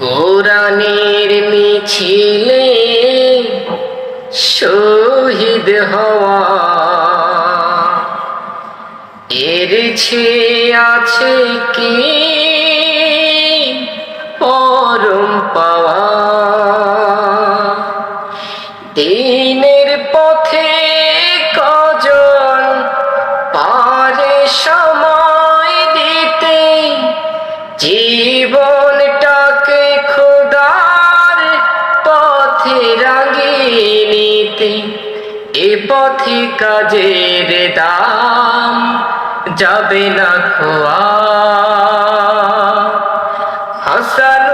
কোরআনের মিছিলে শহীদ হওয়া এর চেয়ে আছে কি পরম পাওয়া। দিনের পথে কজন পারে সময় দিতে, জীবনটাকে খোদার পথে রাঙিয়ে নিতে। এ পথে কাজের দাম যাবে না খোয়া। হাসান